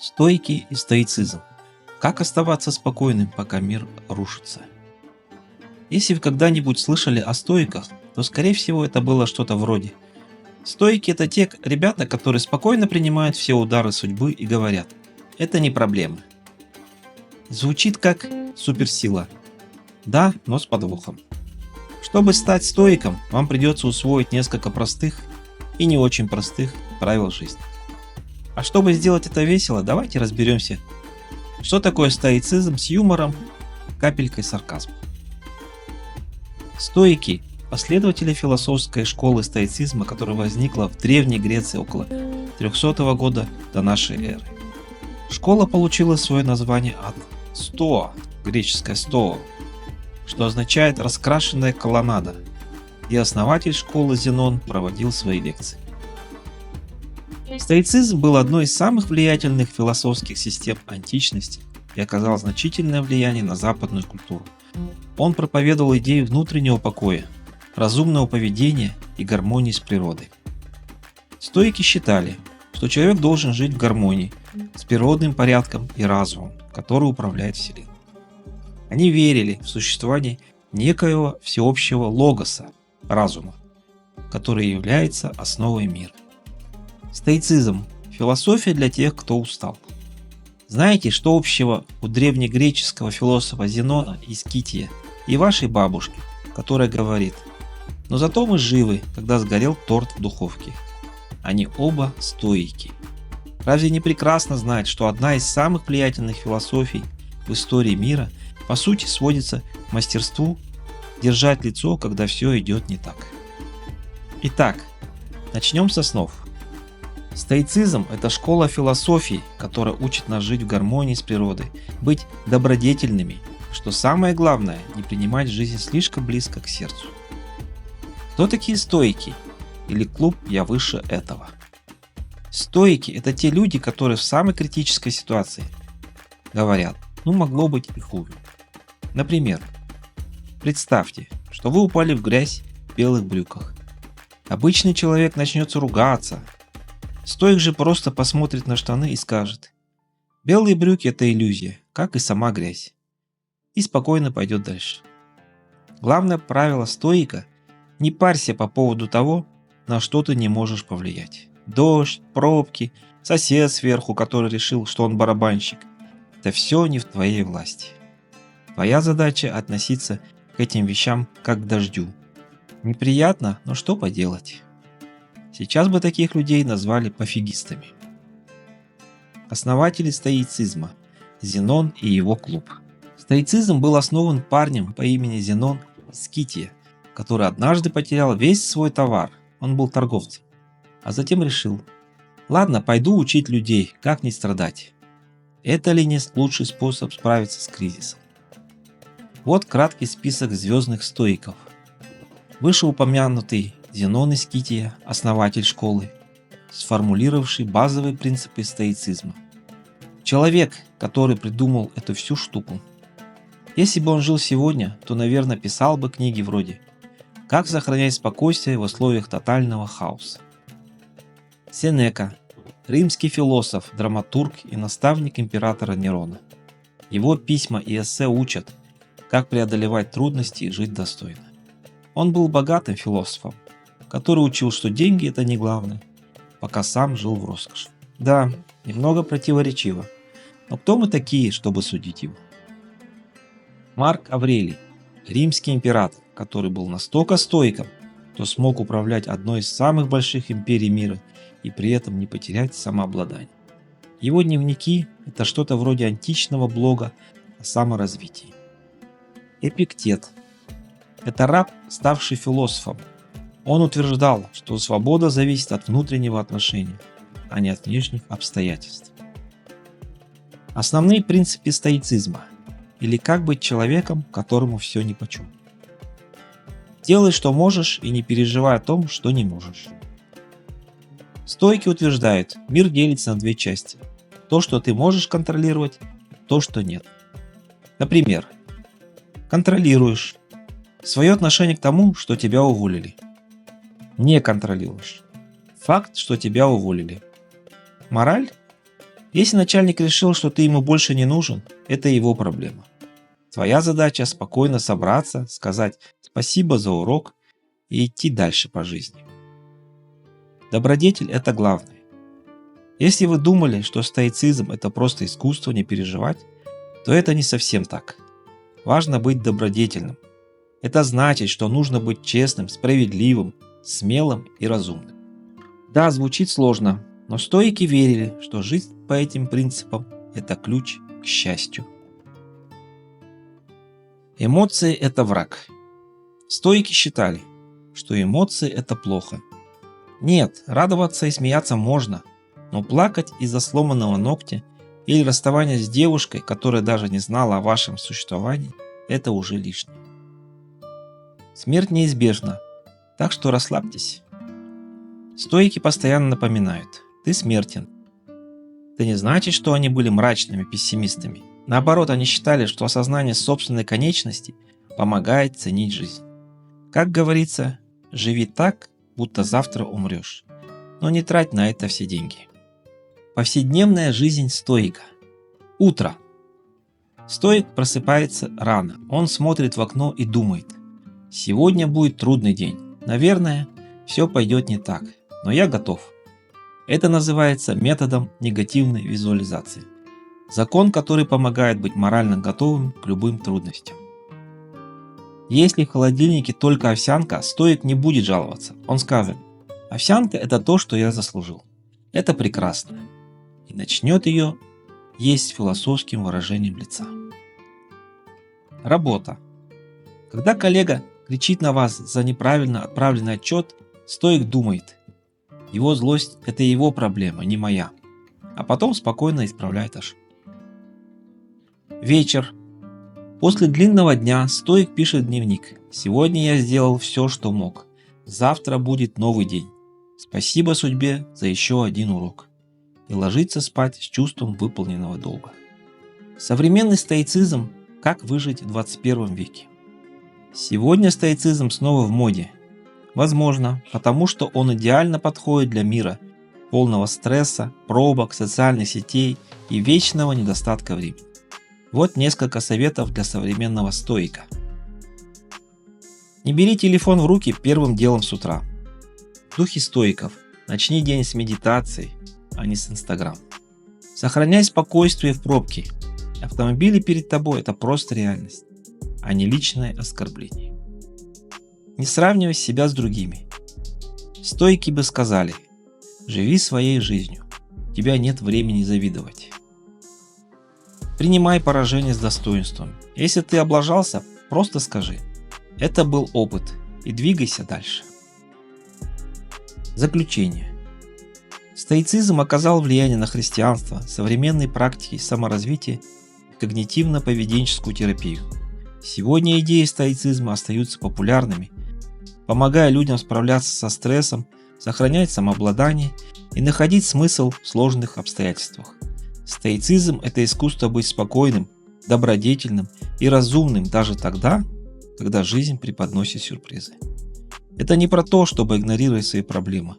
Стойки и стоицизм. Как оставаться спокойным, пока мир рушится? Если вы когда-нибудь слышали о стоиках, то скорее всего это было что-то вроде: стойки — это те ребята, которые спокойно принимают все удары судьбы и говорят: это не проблемы. Звучит как суперсила. Да, но с подвохом. Чтобы стать стоиком, вам придется усвоить несколько простых и не очень простых правил жизни. А чтобы сделать это весело, давайте разберемся, что такое стоицизм с юмором, капелькой сарказма. Стоики – последователи философской школы стоицизма, которая возникла в Древней Греции около 300 года до нашей эры. Школа получила свое название от стоа, греческое стоо, что означает раскрашенная колоннада, и основатель школы Зенон проводил свои лекции. Стоицизм был одной из самых влиятельных философских систем античности и оказал значительное влияние на западную культуру. Он проповедовал идею внутреннего покоя, разумного поведения и гармонии с природой. Стоики считали, что человек должен жить в гармонии с природным порядком и разумом, который управляет Вселенной. Они верили в существование некоего всеобщего логоса, разума, который является основой мира. Стоицизм – философия для тех, кто устал. Знаете, что общего у древнегреческого философа Зенона из Кития и вашей бабушки, которая говорит: «Но зато мы живы, когда сгорел торт в духовке». Они оба стоики. Разве не прекрасно знать, что одна из самых влиятельных философий в истории мира по сути сводится к мастерству держать лицо, когда все идет не так? Итак, начнем с основ. Стоицизм – это школа философии, которая учит нас жить в гармонии с природой, быть добродетельными, что самое главное – не принимать жизнь слишком близко к сердцу. Кто такие стоики? Или клуб «Я выше этого»? Стоики – это те люди, которые в самой критической ситуации говорят: ну могло быть и хуже. Например, представьте, что вы упали в грязь в белых брюках. Обычный человек начнет ругаться. Стоик же просто посмотрит на штаны и скажет: белые брюки — это иллюзия, как и сама грязь. И спокойно пойдет дальше. Главное правило стоика — не парься по поводу того, на что ты не можешь повлиять. Дождь, пробки, сосед сверху, который решил, что он барабанщик — это все не в твоей власти. Твоя задача — относиться к этим вещам как к дождю. Неприятно, но что поделать. Сейчас бы таких людей назвали пофигистами. Основатели стоицизма – Зенон и его клуб. Стоицизм был основан парнем по имени Зенон из Кития, который однажды потерял весь свой товар, он был торговцем, а затем решил: ладно, пойду учить людей, как не страдать. Это ли не лучший способ справиться с кризисом? Вот краткий список звездных стоиков. Вышеупомянутый Зенон из Кития, основатель школы, сформулировавший базовые принципы стоицизма. Человек, который придумал эту всю штуку. Если бы он жил сегодня, то, наверное, писал бы книги вроде «Как сохранять спокойствие в условиях тотального хаоса». Сенека, римский философ, драматург и наставник императора Нерона. Его письма и эссе учат, как преодолевать трудности и жить достойно. Он был богатым философом, который учил, что деньги — это не главное, пока сам жил в роскоши. Да, немного противоречиво, но кто мы такие, чтобы судить его? Марк Аврелий, римский император, который был настолько стоиком, что смог управлять одной из самых больших империй мира и при этом не потерять самообладание. Его дневники — это что-то вроде античного блога о саморазвитии. Эпиктет — это раб, ставший философом. Он утверждал, что свобода зависит от внутреннего отношения, а не от внешних обстоятельств. Основные принципы стоицизма, или как быть человеком, которому все нипочем. Делай, что можешь, и не переживай о том, что не можешь. Стоики утверждают, мир делится на две части: то, что ты можешь контролировать, и то, что нет. Например, контролируешь свое отношение к тому, что тебя уволили. Не контролируешь факт, что тебя уволили. Мораль? Если начальник решил, что ты ему больше не нужен, это его проблема. Твоя задача спокойно собраться, сказать спасибо за урок и идти дальше по жизни. Добродетель – это главное. Если вы думали, что стоицизм – это просто искусство не переживать, то это не совсем так. Важно быть добродетельным. Это значит, что нужно быть честным, справедливым, смелым и разумным. Да, звучит сложно, но стоики верили, что жизнь по этим принципам – это ключ к счастью. Эмоции – это враг. Стоики считали, что эмоции – это плохо. Нет, радоваться и смеяться можно, но плакать из-за сломанного ногтя или расставания с девушкой, которая даже не знала о вашем существовании, это уже лишнее. Смерть неизбежна, так что расслабьтесь. Стоики постоянно напоминают: ты смертен. Это не значит, что они были мрачными пессимистами. Наоборот, они считали, что осознание собственной конечности помогает ценить жизнь. Как говорится, живи так, будто завтра умрешь, но не трать на это все деньги. Повседневная жизнь стоика. Утро. Стоик просыпается рано. Он смотрит в окно и думает: сегодня будет трудный день. Наверное, все пойдет не так, но я готов. Это называется методом негативной визуализации. Закон, который помогает быть морально готовым к любым трудностям. Если в холодильнике только овсянка, стоик не будет жаловаться. Он скажет: овсянка – это то, что я заслужил. Это прекрасно. И начнет ее есть с философским выражением лица. Работа. Когда коллега кричит на вас за неправильно отправленный отчет, стоик думает: его злость – это его проблема, не моя. А потом спокойно исправляет ошибку. Вечер. После длинного дня стоик пишет дневник: сегодня я сделал все, что мог. Завтра будет новый день. Спасибо судьбе за еще один урок. И ложится спать с чувством выполненного долга. Современный стоицизм – как выжить в 21 веке. Сегодня стоицизм снова в моде. Возможно, потому что он идеально подходит для мира, полного стресса, пробок, социальных сетей и вечного недостатка времени. Вот несколько советов для современного стоика. Не бери телефон в руки первым делом с утра. В духе стоиков начни день с медитации, а не с Инстаграм. Сохраняй спокойствие в пробке. Автомобили перед тобой – это просто реальность, а не личное оскорбление. Не сравнивай себя с другими. Стоики бы сказали: живи своей жизнью, у тебя нет времени завидовать. Принимай поражение с достоинством. Если ты облажался, просто скажи: это был опыт, и двигайся дальше. Заключение. Стоицизм оказал влияние на христианство, современные практики саморазвития и когнитивно-поведенческую терапию. Сегодня идеи стоицизма остаются популярными, помогая людям справляться со стрессом, сохранять самообладание и находить смысл в сложных обстоятельствах. Стоицизм – это искусство быть спокойным, добродетельным и разумным даже тогда, когда жизнь преподносит сюрпризы. Это не про то, чтобы игнорировать свои проблемы,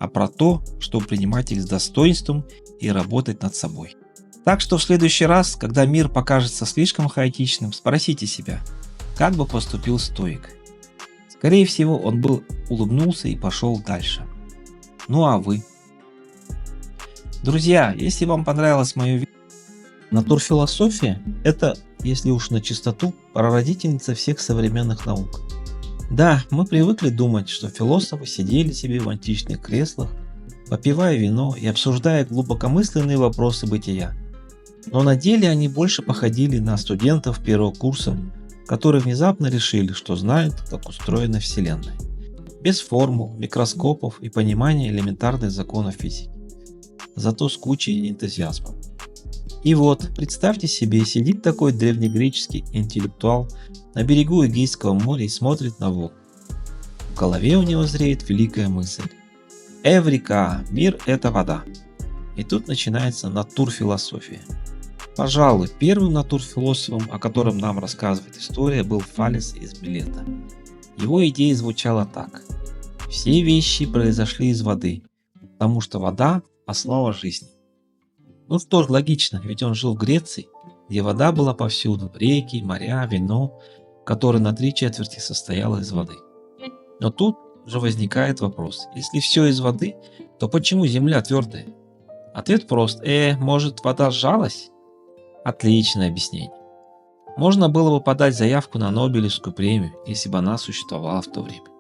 а про то, чтобы принимать их с достоинством и работать над собой. Так что в следующий раз, когда мир покажется слишком хаотичным, спросите себя, как бы поступил стоик. Скорее всего, он бы улыбнулся и пошел дальше. Ну а вы? Друзья, если вам понравилось мое видео, натурфилософия – это, если уж на чистоту, прародительница всех современных наук. Да, мы привыкли думать, что философы сидели себе в античных креслах, попивая вино и обсуждая глубокомысленные вопросы бытия. Но на деле они больше походили на студентов первого курса, которые внезапно решили, что знают, как устроена Вселенная. Без формул, микроскопов и понимания элементарных законов физики. Зато с кучей энтузиазма. И вот, представьте себе, сидит такой древнегреческий интеллектуал на берегу Эгейского моря и смотрит на Волгу. В голове у него зреет великая мысль: Эврика, мир – это вода. И тут начинается натурфилософия. Пожалуй, первым натурфилософом, о котором нам рассказывает история, был Фалес из Милета. Его идея звучала так: все вещи произошли из воды, потому что вода – основа жизни. Ну что ж, логично, ведь он жил в Греции, где вода была повсюду, реки, моря, вино, которое на 3/4 состояло из воды. Но тут же возникает вопрос, если все из воды, то почему Земля твердая? Ответ прост, может вода сжалась? Отличное объяснение. Можно было бы подать заявку на Нобелевскую премию, если бы она существовала в то время.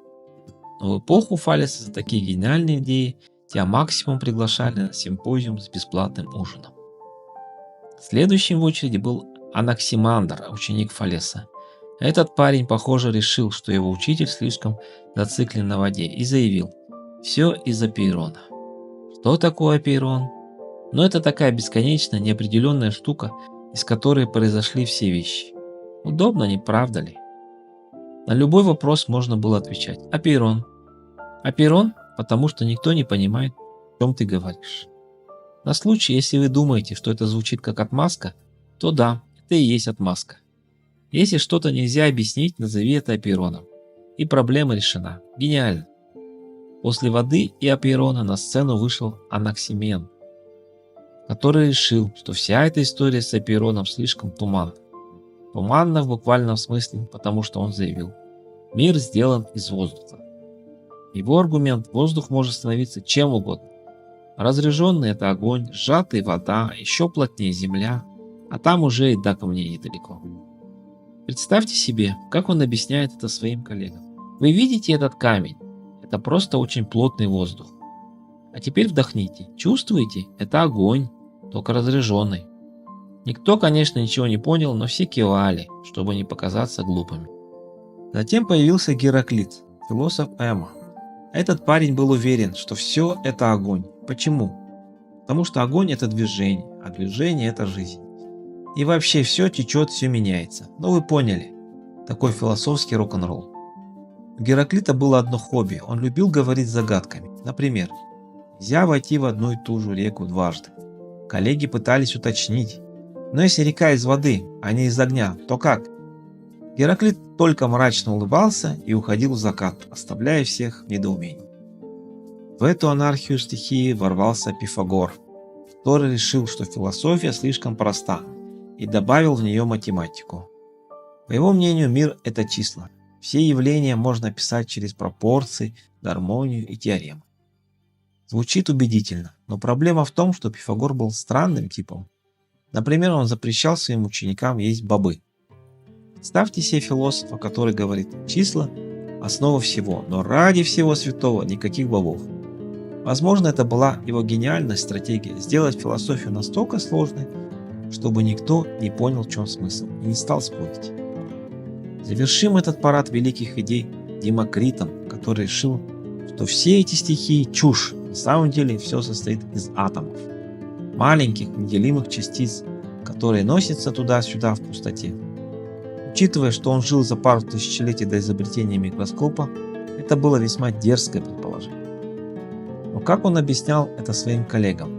Но в эпоху Фалеса за такие гениальные идеи тебя максимум приглашали на симпозиум с бесплатным ужином. Следующим в очереди был Анаксимандр, ученик Фалеса. Этот парень, похоже, решил, что его учитель слишком зациклен на воде и заявил: «Все из-за Пейрона». Что такое Пейрон? Ну, это такая бесконечная неопределенная штука, из которой произошли все вещи. Удобно, не правда ли? На любой вопрос можно было отвечать: Апейрон. Апейрон, потому что никто не понимает, о чем ты говоришь. На случай, если вы думаете, что это звучит как отмазка, то да, это и есть отмазка. Если что-то нельзя объяснить, назови это Апейроном. И проблема решена. Гениально. После воды и Апейрона на сцену вышел Анаксимен, который решил, что вся эта история с Апейроном слишком туманна. Туманно в буквальном смысле, потому что он заявил: мир сделан из воздуха. Его аргумент: воздух может становиться чем угодно. Разряженный — это огонь, сжатый — вода, еще плотнее — земля, а там уже и до камней недалеко. Представьте себе, как он объясняет это своим коллегам. Вы видите этот камень? Это просто очень плотный воздух. А теперь вдохните. Чувствуете? Это огонь, только разряженный. Никто, конечно, ничего не понял, но все кивали, чтобы не показаться глупыми. Затем появился Гераклит, философ Эма. Этот парень был уверен, что все это огонь. Почему? Потому что огонь — это движение, а движение — это жизнь. И вообще все течет, все меняется. Но вы поняли. Такой философский рок-н-ролл. У Гераклита было одно хобби. Он любил говорить загадками. Например, нельзя войти в одну и ту же реку дважды. Коллеги пытались уточнить. Но если река из воды, а не из огня, то как? Гераклит только мрачно улыбался и уходил в закат, оставляя всех в недоумении. В эту анархию стихии ворвался Пифагор, который решил, что философия слишком проста, и добавил в нее математику. По его мнению, мир — это числа. Все явления можно описать через пропорции, гармонию и теоремы. Звучит убедительно, но проблема в том, что Пифагор был странным типом. Например, он запрещал своим ученикам есть бобы. Представьте себе философа, который говорит: числа – основа всего, но ради всего святого никаких бобов. Возможно, это была его гениальная стратегия – сделать философию настолько сложной, чтобы никто не понял, в чем смысл, и не стал спорить. Завершим этот парад великих идей Демокритом, который решил, что все эти стихии – чушь. На самом деле все состоит из атомов, маленьких неделимых частиц, которые носятся туда-сюда в пустоте. Учитывая, что он жил за пару тысячелетий до изобретения микроскопа, это было весьма дерзкое предположение. Но как он объяснял это своим коллегам?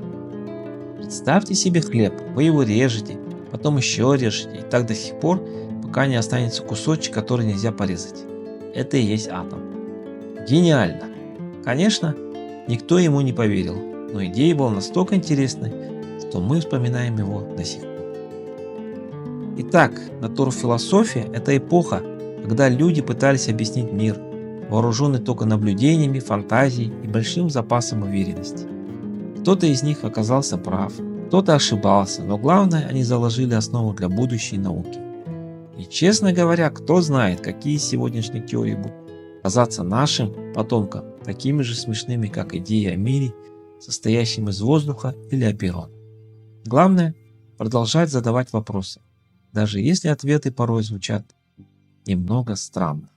Представьте себе хлеб, вы его режете, потом еще режете, и так до сих пор, пока не останется кусочек, который нельзя порезать. Это и есть атом. Гениально! Конечно, никто ему не поверил, но идея была настолько интересной, что мы вспоминаем его до сих пор. Итак, натурфилософия – это эпоха, когда люди пытались объяснить мир, вооруженный только наблюдениями, фантазией и большим запасом уверенности. Кто-то из них оказался прав, кто-то ошибался, но главное, они заложили основу для будущей науки. И честно говоря, кто знает, какие сегодняшние теории будут казаться нашим потомкам такими же смешными, как идеи о мире, состоящем из воздуха или Апейрона. Главное – продолжать задавать вопросы, даже если ответы порой звучат немного странно.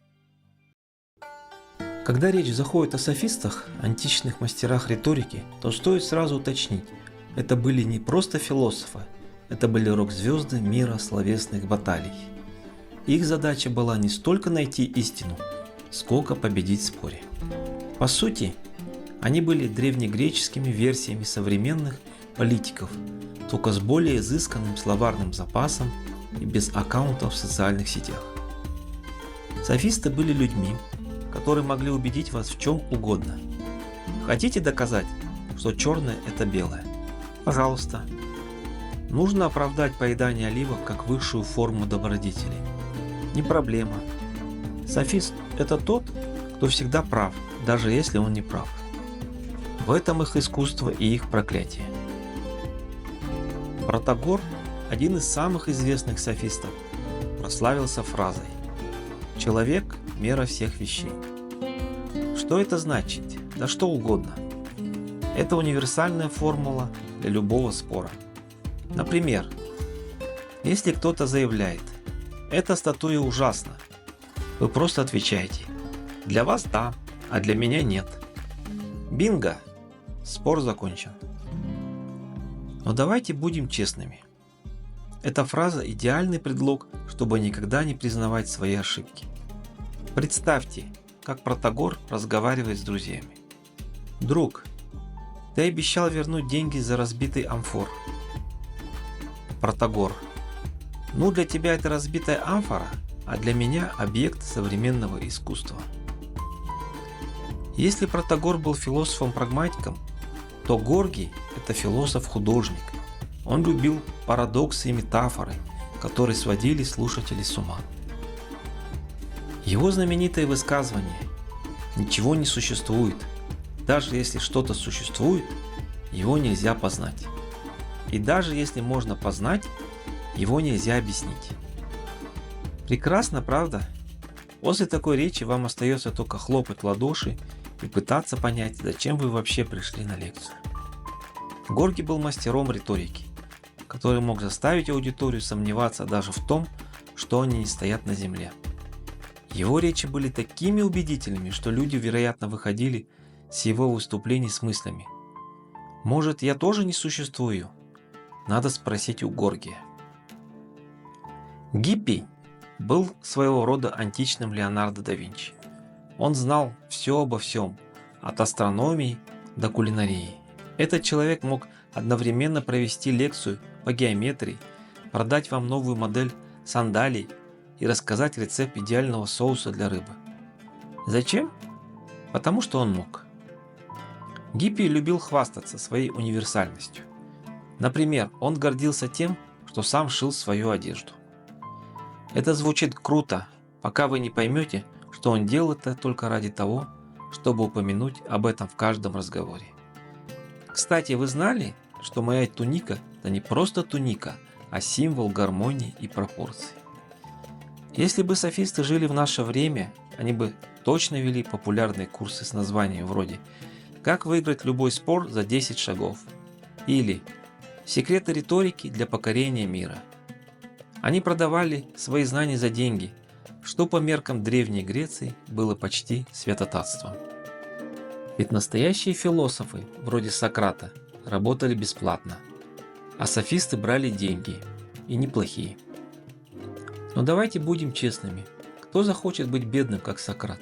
Когда речь заходит о софистах, античных мастерах риторики, то стоит сразу уточнить, это были не просто философы, это были рок-звезды мира словесных баталий. Их задача была не столько найти истину, сколько победить в споре. По сути, они были древнегреческими версиями современных политиков, только с более изысканным словарным запасом и без аккаунтов в социальных сетях. Софисты были людьми, которые могли убедить вас в чем угодно. Хотите доказать, что черное – это белое? Пожалуйста. Нужно оправдать поедание оливок как высшую форму добродетели. Не проблема. Софист – это тот, кто всегда прав, даже если он не прав. В этом их искусство и их проклятие. Протагор, один из самых известных софистов, прославился фразой «Человек – мера всех вещей». Что это значит? Да что угодно. Это универсальная формула для любого спора. Например, если кто-то заявляет «Эта статуя ужасна», вы просто отвечаете «Для вас да, а для меня нет». Бинго! Спор закончен. Но давайте будем честными. Эта фраза – идеальный предлог, чтобы никогда не признавать свои ошибки. Представьте, как Протагор разговаривает с друзьями. «Друг, ты обещал вернуть деньги за разбитый амфор». Протагор: «Ну, для тебя это разбитая амфора, а для меня объект современного искусства». Если Протагор был философом-прагматиком, то Горгий – это философ-художник. Он любил парадоксы и метафоры, которые сводили слушателей с ума. Его знаменитое высказывание «Ничего не существует. Даже если что-то существует, его нельзя познать. И даже если можно познать, его нельзя объяснить». Прекрасно, правда? После такой речи вам остается только хлопать в ладоши и пытаться понять, зачем вы вообще пришли на лекцию. Горгий был мастером риторики, который мог заставить аудиторию сомневаться даже в том, что они не стоят на земле. Его речи были такими убедительными, что люди, вероятно, выходили с его выступлений с мыслями: «Может, я тоже не существую? Надо спросить у Горгия». Гиппий был своего рода античным Леонардо да Винчи. Он знал все обо всем, от астрономии до кулинарии. Этот человек мог одновременно провести лекцию по геометрии, продать вам новую модель сандалий и рассказать рецепт идеального соуса для рыбы. Зачем? Потому что он мог. Гиппий любил хвастаться своей универсальностью. Например, он гордился тем, что сам шил свою одежду. Это звучит круто, пока вы не поймете, что он делал это только ради того, чтобы упомянуть об этом в каждом разговоре. Кстати, вы знали, что моя туника – это не просто туника, а символ гармонии и пропорций? Если бы софисты жили в наше время, они бы точно вели популярные курсы с названием вроде «Как выиграть любой спор за 10 шагов» или «Секреты риторики для покорения мира». Они продавали свои знания за деньги, что по меркам Древней Греции было почти святотатством. Ведь настоящие философы, вроде Сократа, работали бесплатно, а софисты брали деньги, и неплохие. Но давайте будем честными, кто захочет быть бедным, как Сократ?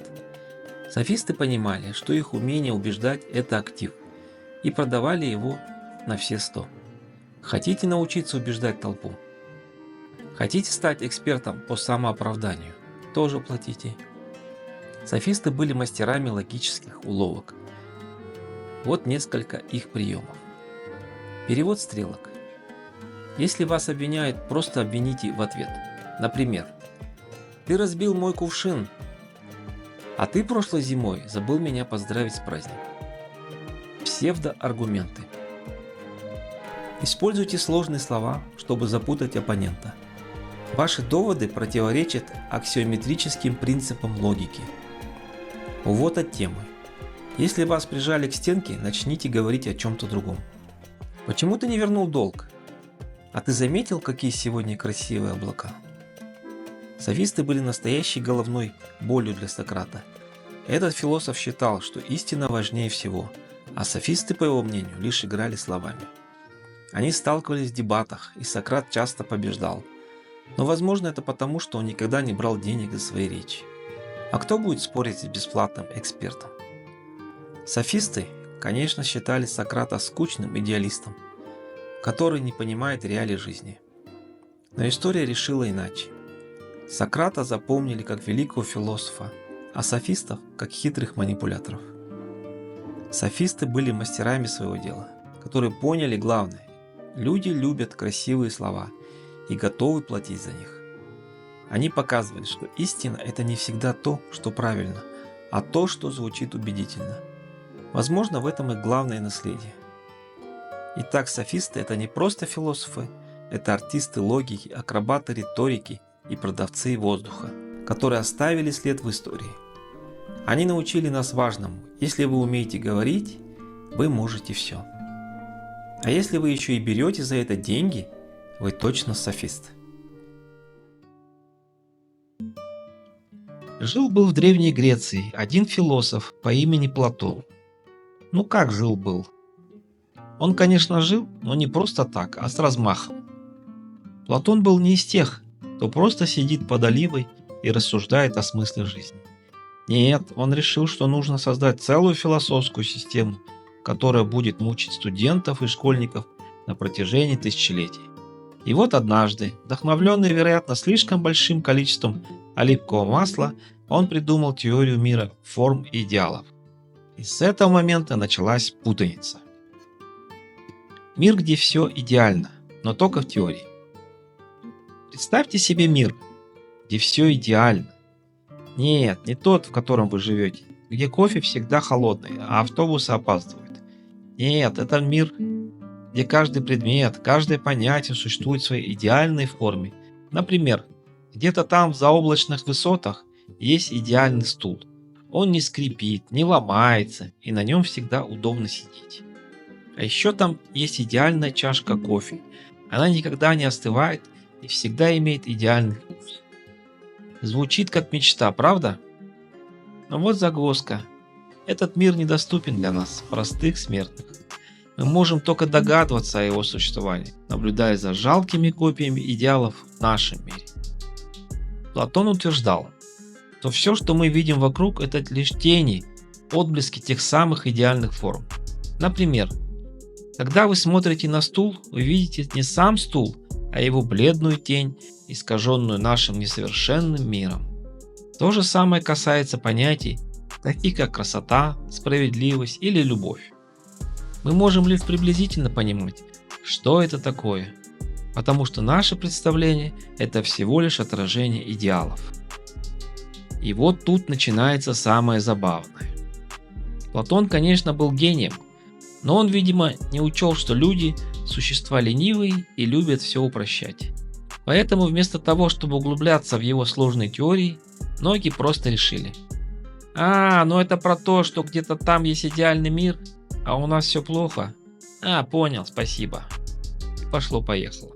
Софисты понимали, что их умение убеждать – это актив, и продавали его на все 100. Хотите научиться убеждать толпу? Хотите стать экспертом по самооправданию? Тоже платите. Софисты были мастерами логических уловок. Вот несколько их приемов. Перевод стрелок. Если вас обвиняют, просто обвините в ответ. Например: «Ты разбил мой кувшин, а ты прошлой зимой забыл меня поздравить с праздником». Псевдоаргументы. Используйте сложные слова, чтобы запутать оппонента. Ваши доводы противоречат аксиометрическим принципам логики. Увод от темы. Если вас прижали к стенке, начните говорить о чем-то другом. Почему ты не вернул долг? А ты заметил, какие сегодня красивые облака? Софисты были настоящей головной болью для Сократа. Этот философ считал, что истина важнее всего, а софисты, по его мнению, лишь играли словами. Они сталкивались в дебатах, и Сократ часто побеждал. Но возможно это потому, что он никогда не брал денег за свои речи. А кто будет спорить с бесплатным экспертом? Софисты, конечно, считали Сократа скучным идеалистом, который не понимает реалий жизни. Но история решила иначе. Сократа запомнили как великого философа, а софистов как хитрых манипуляторов. Софисты были мастерами своего дела, которые поняли главное: Люди любят красивые слова и готовы платить за них. Они показывали, что истина – это не всегда то, что правильно, а то, что звучит убедительно. Возможно, в этом их главное наследие. Итак, софисты – это не просто философы, это артисты логики, акробаты риторики и продавцы воздуха, которые оставили след в истории. Они научили нас важному: если вы умеете говорить, вы можете все. А если вы еще и берете за это деньги, вы точно софист. Жил-был в Древней Греции один философ по имени Платон. Ну как жил-был? Он, конечно, жил, но не просто так, а с размахом. Платон был не из тех, кто просто сидит под оливой и рассуждает о смысле жизни. Нет, он решил, что нужно создать целую философскую систему, которая будет мучить студентов и школьников на протяжении тысячелетий. И вот однажды, вдохновленный, вероятно, слишком большим количеством оливкового масла, он придумал теорию мира форм и идеалов. И с этого момента началась путаница. Мир, где все идеально, но только в теории. Представьте себе мир, где все идеально. Нет, не тот, в котором вы живете, где кофе всегда холодный, а автобусы опаздывают. Нет, это мир, где каждый предмет, каждое понятие существует в своей идеальной форме. Например, где-то там в заоблачных высотах есть идеальный стул. Он не скрипит, не ломается, и на нем всегда удобно сидеть. А еще там есть идеальная чашка кофе. Она никогда не остывает и всегда имеет идеальный вкус. Звучит как мечта, правда? Но вот загвоздка. Этот мир недоступен для нас, простых смертных. Мы можем только догадываться о его существовании, наблюдая за жалкими копиями идеалов в нашем мире. Платон утверждал, что все, что мы видим вокруг, это лишь тени, отблески тех самых идеальных форм. Например, когда вы смотрите на стул, вы видите не сам стул, а его бледную тень, искаженную нашим несовершенным миром. То же самое касается понятий, таких как красота, справедливость или любовь. Мы можем лишь приблизительно понимать, что это такое, потому что наше представление – это всего лишь отражение идеалов. И вот тут начинается самое забавное. Платон, конечно, был гением, но он, видимо, не учел, что люди – существа ленивые и любят все упрощать. Поэтому вместо того, чтобы углубляться в его сложные теории, многие просто решили: ну это про то, что где-то там есть идеальный мир, а у нас все плохо. Понял, спасибо. И пошло-поехало.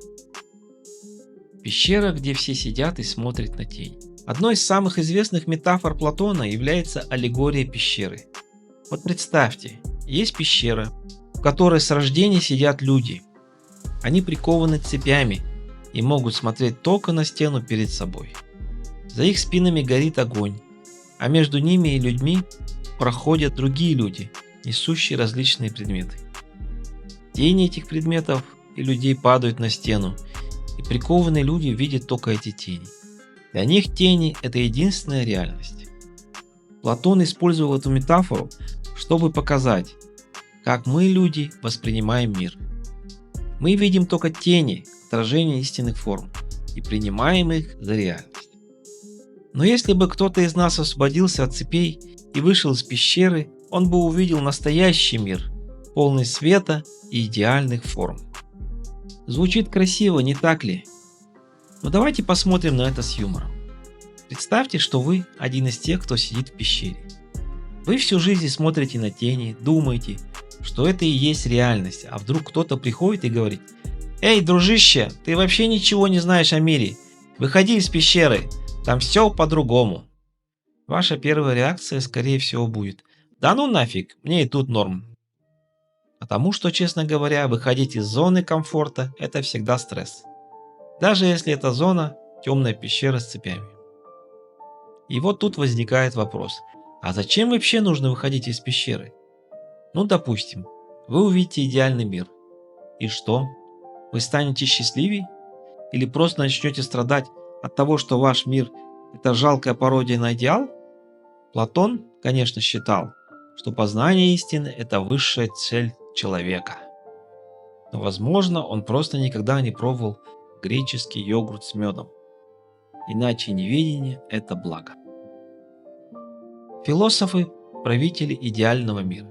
Пещера, где все сидят и смотрят на тень. Одной из самых известных метафор Платона является аллегория пещеры. Вот представьте, есть пещера, в которой с рождения сидят люди. Они прикованы цепями и могут смотреть только на стену перед собой. За их спинами горит огонь, а между ними и людьми проходят другие люди, несущие различные предметы. Тени этих предметов и людей падают на стену, и прикованные люди видят только эти тени. Для них тени – это единственная реальность. Платон использовал эту метафору, чтобы показать, как мы, люди, воспринимаем мир. Мы видим только тени, отражения истинных форм, и принимаем их за реальность. Но если бы кто-то из нас освободился от цепей и вышел из пещеры, он бы увидел настоящий мир, полный света и идеальных форм. Звучит красиво, не так ли? Но давайте посмотрим на это с юмором. Представьте, что вы один из тех, кто сидит в пещере. Вы всю жизнь смотрите на тени, думаете, что это и есть реальность, а вдруг кто-то приходит и говорит: «Эй, дружище, ты вообще ничего не знаешь о мире, выходи из пещеры, там все по-другому». Ваша первая реакция, скорее всего, будет: «Да ну нафиг, мне и тут норм». Потому что, честно говоря, выходить из зоны комфорта – это всегда стресс. Даже если эта зона – темная пещера с цепями. И вот тут возникает вопрос: а зачем вообще нужно выходить из пещеры? Ну, допустим, вы увидите идеальный мир. И что? Вы станете счастливее? Или просто начнете страдать от того, что ваш мир – это жалкая пародия на идеал? Платон, конечно, считал, что познание истины – это высшая цель человека. но, возможно, он просто никогда не пробовал греческий йогурт с медом. Иначе неведение – это благо. Философы – правители идеального мира.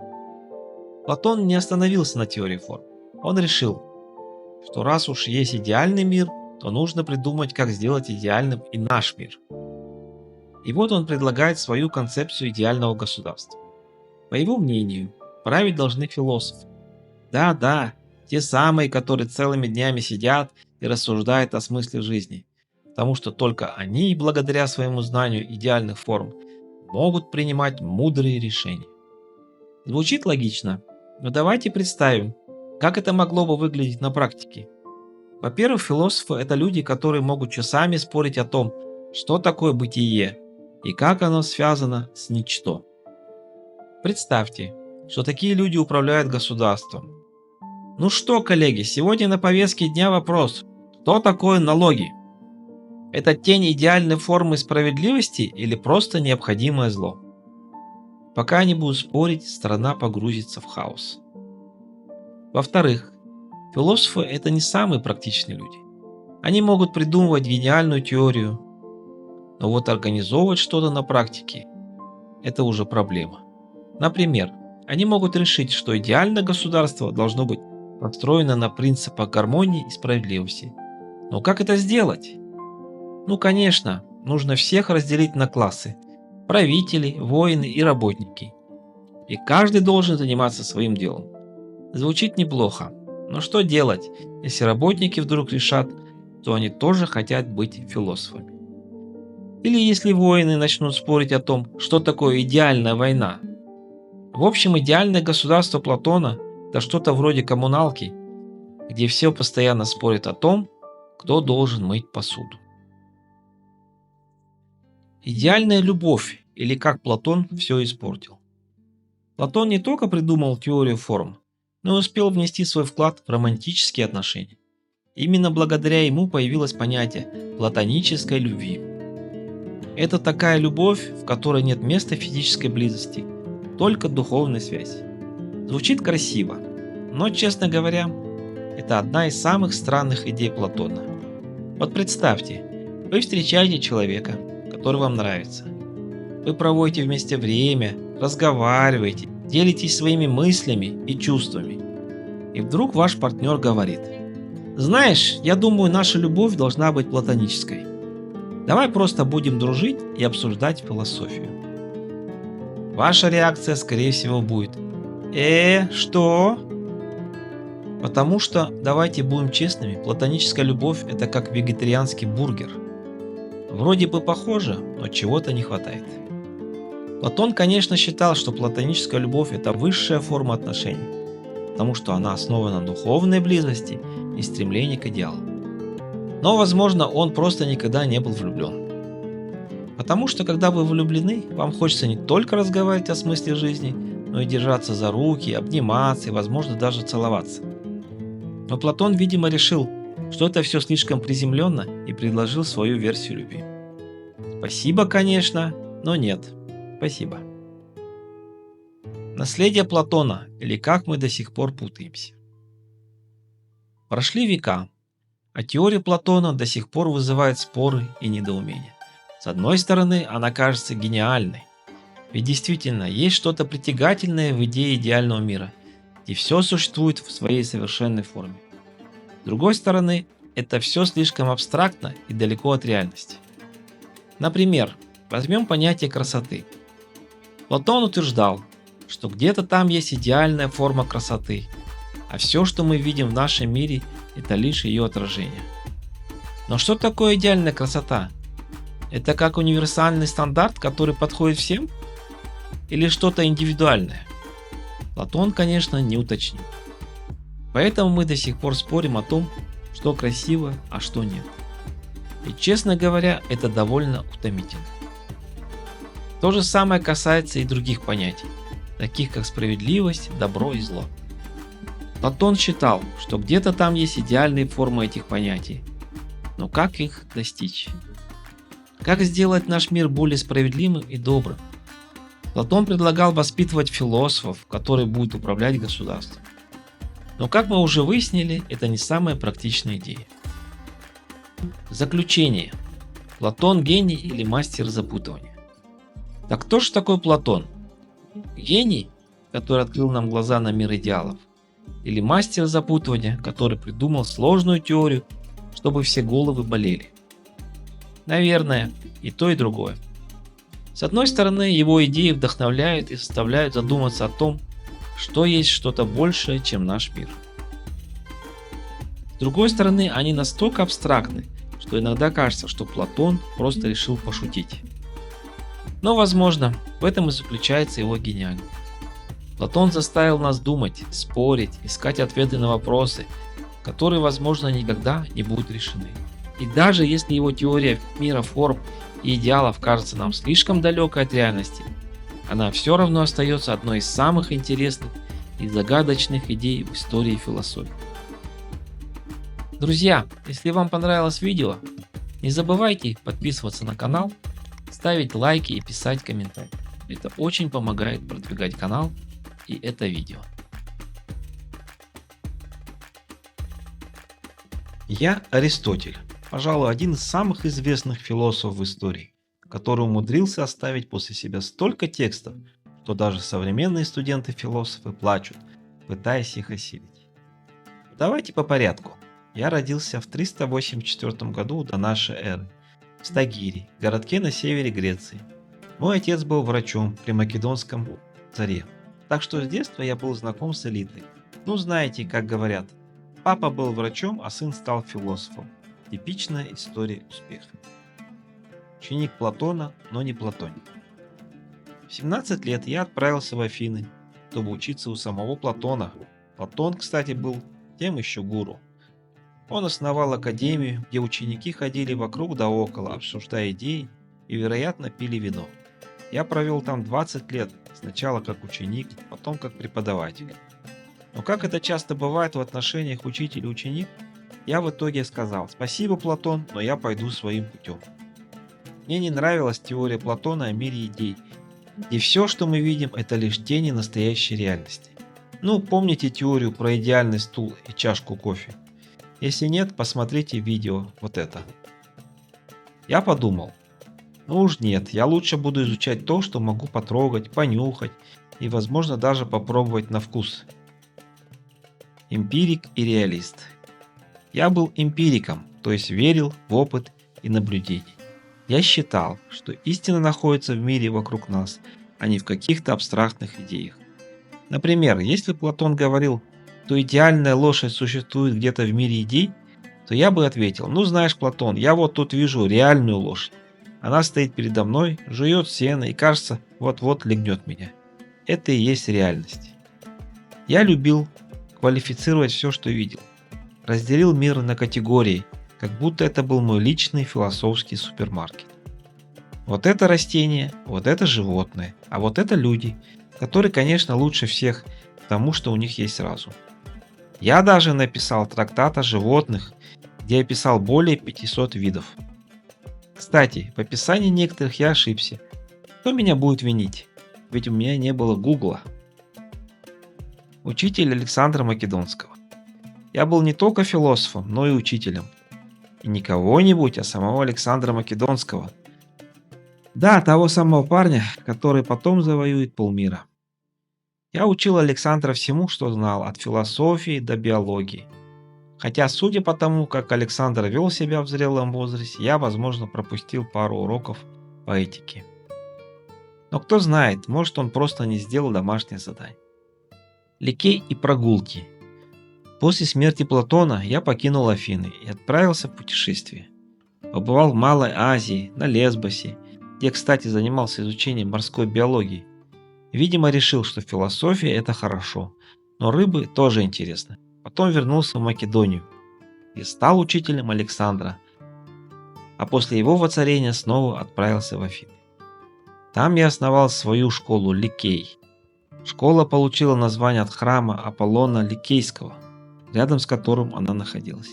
Платон не остановился на теории форм. Он решил, что раз уж есть идеальный мир, то нужно придумать, как сделать идеальным и наш мир. И вот он предлагает свою концепцию идеального государства. По его мнению, править должны философы. Да, те самые, которые целыми днями сидят и рассуждают о смысле жизни. Потому что только они, благодаря своему знанию идеальных форм, могут принимать мудрые решения. Звучит логично, но давайте представим, как это могло бы выглядеть на практике. Во-первых, философы – это люди, которые могут часами спорить о том, что такое бытие и как оно связано с ничто. Представьте, что такие люди управляют государством. Ну что, коллеги, сегодня на повестке дня вопрос, что такое налоги? Это тень идеальной формы справедливости или просто необходимое зло? Пока они будут спорить, страна погрузится в хаос. Во-вторых, философы – это не самые практичные люди. Они могут придумывать гениальную теорию, но вот организовывать что-то на практике – это уже проблема. Например, они могут решить, что идеальное государство должно быть построено на принципах гармонии и справедливости. Но как это сделать? Ну, конечно, нужно всех разделить на классы – правители, воины и работники. И каждый должен заниматься своим делом. Звучит неплохо, но что делать, если работники вдруг решат, что они тоже хотят быть философами? Или если воины начнут спорить о том, что такое идеальная война? В общем, идеальное государство Платона – это что-то вроде коммуналки, где все постоянно спорят о том, кто должен мыть посуду. Идеальная любовь, или как Платон все испортил. Платон не только придумал теорию форм, но и успел внести свой вклад в романтические отношения. Именно благодаря ему появилось понятие платонической любви. Это такая любовь, в которой нет места физической близости, только духовной связи. Звучит красиво, но, честно говоря, это одна из самых странных идей Платона. Вот представьте, вы встречаете человека, который вам нравится. Вы проводите вместе время, разговариваете, делитесь своими мыслями и чувствами. И вдруг ваш партнер говорит: «Знаешь, я думаю, наша любовь должна быть платонической. Давай просто будем дружить и обсуждать философию». Ваша реакция, скорее всего, будет: что? Потому что, давайте будем честными, платоническая любовь – это как вегетарианский бургер. Вроде бы похоже, но чего-то не хватает. Платон, конечно, считал, что платоническая любовь – это высшая форма отношений, потому что она основана на духовной близости и стремлении к идеалу. Но, возможно, он просто никогда не был влюблен. Потому что, когда вы влюблены, вам хочется не только разговаривать о смысле жизни, но и держаться за руки, обниматься и, возможно, даже целоваться. Но Платон, видимо, решил, что это все слишком приземленно, и предложил свою версию любви. Спасибо, конечно, но нет. Спасибо. Наследие Платона, или как мы до сих пор путаемся. Прошли века, а теория Платона до сих пор вызывает споры и недоумения. С одной стороны, она кажется гениальной, ведь действительно есть что-то притягательное в идее идеального мира, где все существует в своей совершенной форме. С другой стороны, это все слишком абстрактно и далеко от реальности. Например, возьмем понятие красоты. Платон утверждал, что где-то там есть идеальная форма красоты, а все, что мы видим в нашем мире, это лишь ее отражение. Но что такое идеальная красота? Это как универсальный стандарт, который подходит всем? Или что-то индивидуальное? Платон, конечно, не уточнил. Поэтому мы до сих пор спорим о том, что красиво, а что нет. И, честно говоря, это довольно утомительно. То же самое касается и других понятий, таких как справедливость, добро и зло. Платон считал, что где-то там есть идеальные формы этих понятий, но как их достичь? Как сделать наш мир более справедливым и добрым? Платон предлагал воспитывать философов, которые будут управлять государством. Но как мы уже выяснили, это не самая практичная идея. Заключение. Платон гений или мастер запутывания? Так кто же такой Платон? Гений, который открыл нам глаза на мир идеалов? Или мастер запутывания, который придумал сложную теорию, чтобы все головы болели? Наверное, и то, и другое. С одной стороны, его идеи вдохновляют и заставляют задуматься о том, что есть что-то большее, чем наш мир. С другой стороны, они настолько абстрактны, что иногда кажется, что Платон просто решил пошутить. Но, возможно, в этом и заключается его гениальность. Платон заставил нас думать, спорить, искать ответы на вопросы, которые, возможно, никогда не будут решены. И даже если его теория мира форм и идеалов кажется нам слишком далекой от реальности, она все равно остается одной из самых интересных и загадочных идей в истории философии. Друзья, если вам понравилось видео, не забывайте подписываться на канал, ставить лайки и писать комментарии. Это очень помогает продвигать канал и это видео. Я Аристотель, пожалуй, один из самых известных философов в истории, который умудрился оставить после себя столько текстов, что даже современные студенты-философы плачут, пытаясь их осилить. Давайте по порядку. Я родился в 384 году до нашей эры в Стагире, городке на севере Греции. Мой отец был врачом при Македонском царе, так что с детства я был знаком с элитой. Ну знаете, как говорят, папа был врачом, а сын стал философом. Типичная история успеха. Ученик Платона, но не платоник. В 17 лет я отправился в Афины, чтобы учиться у самого Платона. Платон, кстати, был тем еще гуру. Он основал академию, где ученики ходили вокруг да около, обсуждая идеи и, вероятно, пили вино. Я провел там 20 лет, сначала как ученик, потом как преподаватель. Но как это часто бывает в отношениях учитель и ученик, я в итоге сказал: спасибо, Платон, но я пойду своим путем. Мне не нравилась теория Платона о мире идей, где все, что мы видим, это лишь тени настоящей реальности. Ну, помните теорию про идеальный стул и чашку кофе? Если нет, посмотрите видео вот это. Я подумал, ну уж нет, я лучше буду изучать то, что могу потрогать, понюхать и, возможно, даже попробовать на вкус. Эмпирик и реалист. Я был эмпириком, то есть верил в опыт и наблюдение. Я считал, что истина находится в мире вокруг нас, а не в каких-то абстрактных идеях. Например, если Платон говорил, что идеальная лошадь существует где-то в мире идей, то я бы ответил: ну знаешь, Платон, я вот тут вижу реальную лошадь. Она стоит передо мной, жует сено и, кажется, вот-вот легнет меня. Это и есть реальность. Я любил квалифицировать все, что видел. Разделил мир на категории, как будто это был мой личный философский супермаркет. Вот это растение, вот это животное, а вот это люди, которые, конечно, лучше всех, потому что у них есть разум. Я даже написал трактат о животных, где описал более 500 видов. Кстати, в описании некоторых я ошибся. Кто меня будет винить? Ведь у меня не было Гугла. Учитель Александра Македонского. Я был не только философом, но и учителем. И не кого-нибудь, а самого Александра Македонского. Да, того самого парня, который потом завоюет полмира. Я учил Александра всему, что знал, от философии до биологии. Хотя, судя по тому, как Александр вел себя в зрелом возрасте, я, возможно, пропустил пару уроков по этике. Но кто знает, может, он просто не сделал домашнее задание. Ликей и прогулки. После смерти Платона я покинул Афины и отправился в путешествие. Побывал в Малой Азии, на Лесбосе, где, кстати, занимался изучением морской биологии. Видимо, решил, что философия – это хорошо, но рыбы тоже интересно. Потом вернулся в Македонию и стал учителем Александра, а после его воцарения снова отправился в Афины. Там я основал свою школу Ликей. Школа получила название от храма Аполлона Ликейского, рядом с которым она находилась.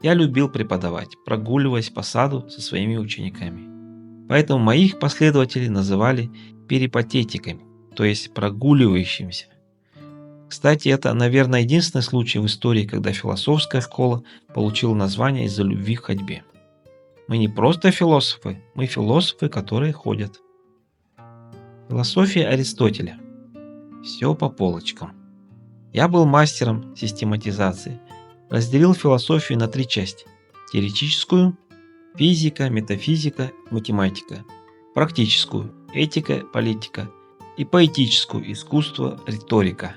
Я любил преподавать, прогуливаясь по саду со своими учениками. Поэтому моих последователей называли перипатетиками, то есть прогуливающимися. Кстати, это, наверное, единственный случай в истории, когда философская школа получила название из-за любви к ходьбе. Мы не просто философы, мы философы, которые ходят. Философия Аристотеля. Все по полочкам. Я был мастером систематизации. Разделил философию на 3 части. Теоретическую, физика, метафизика, математика. Практическую, этика, политика. И поэтическую, искусство, риторика.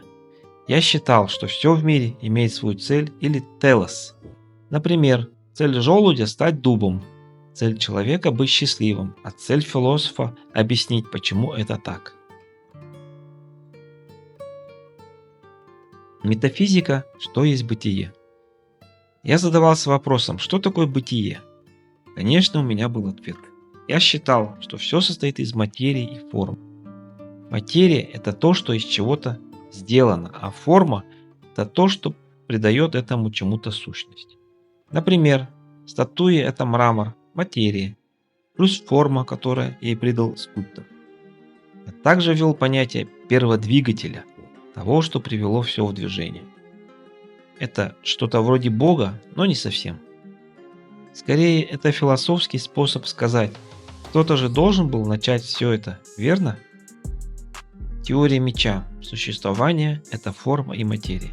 Я считал, что все в мире имеет свою цель или телос. Например, цель желудя – стать дубом. Цель человека – быть счастливым, а цель философа – объяснить, почему это так. Метафизика – что есть бытие? Я задавался вопросом, что такое бытие? Конечно, у меня был ответ. Я считал, что все состоит из материи и форм. Материя – это то, что из чего-то сделано, а форма – это то, что придает этому чему-то сущность. Например, статуя – это мрамор, материя, плюс форма, которая ей придал скульптор. Я также ввел понятие перводвигателя, того, что привело все в движение. Это что-то вроде Бога, но не совсем. Скорее, это философский способ сказать, кто-то же должен был начать все это, верно? Теория меча. Существование – это форма и материя.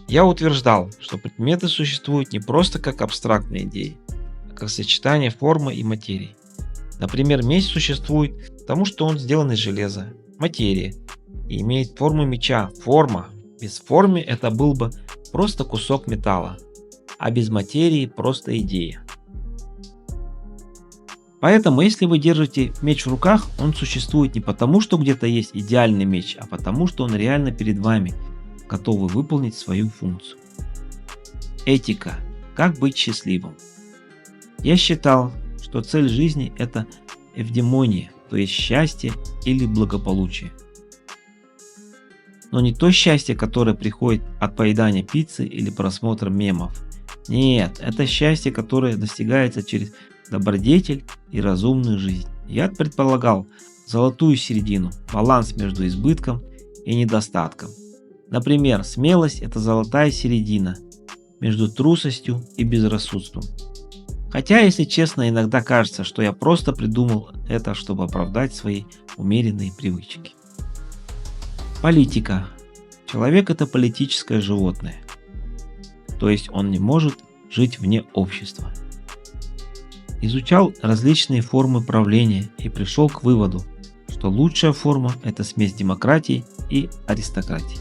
Я утверждал, что предметы существуют не просто как абстрактные идеи, а как сочетание формы и материи. Например, меч существует потому, что он сделан из железа, материи, и имеет форму меча, форма. Без формы это был бы просто кусок металла, а без материи просто идея. Поэтому, если вы держите меч в руках, он существует не потому, что где-то есть идеальный меч, а потому, что он реально перед вами, готовый выполнить свою функцию. Этика. Как быть счастливым? Я считал, что цель жизни – это эвдемония, то есть счастье или благополучие. Но не то счастье, которое приходит от поедания пиццы или просмотра мемов. Нет, это счастье, которое достигается через добродетель и разумную жизнь. Я предполагал золотую середину, баланс между избытком и недостатком. Например, смелость – это золотая середина между трусостью и безрассудством. Хотя, если честно, иногда кажется, что я просто придумал это, чтобы оправдать свои умеренные привычки. Политика. Человек – это политическое животное. То есть он не может жить вне общества. Изучал различные формы правления и пришел к выводу, что лучшая форма – это смесь демократии и аристократии.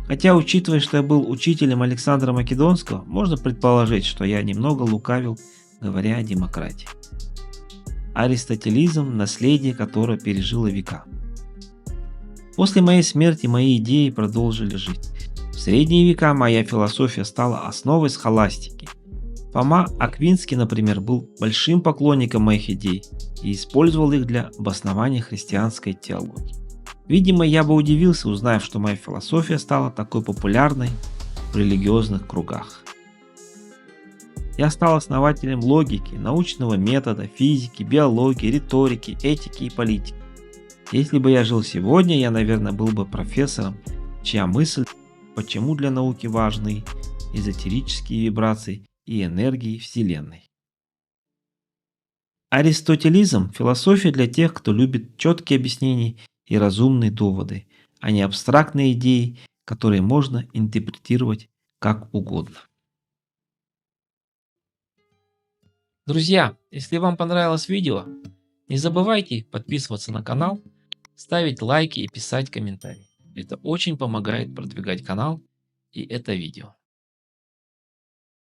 Хотя, учитывая, что я был учителем Александра Македонского, можно предположить, что я немного лукавил, говоря о демократии. Аристотелизм – наследие, которое пережило века. После моей смерти мои идеи продолжили жить. В средние века моя философия стала основой схоластики. Фома Аквинский, например, был большим поклонником моих идей и использовал их для обоснования христианской теологии. Видимо, я бы удивился, узнав, что моя философия стала такой популярной в религиозных кругах. Я стал основателем логики, научного метода, физики, биологии, риторики, этики и политики. Если бы я жил сегодня, я, наверное, был бы профессором, чья мысль, почему для науки важны эзотерические вибрации и энергии Вселенной. Аристотелизм – философия для тех, кто любит четкие объяснения и разумные доводы, а не абстрактные идеи, которые можно интерпретировать как угодно. Друзья, если вам понравилось видео, не забывайте подписываться на канал, ставить лайки и писать комментарии. Это очень помогает продвигать канал и это видео.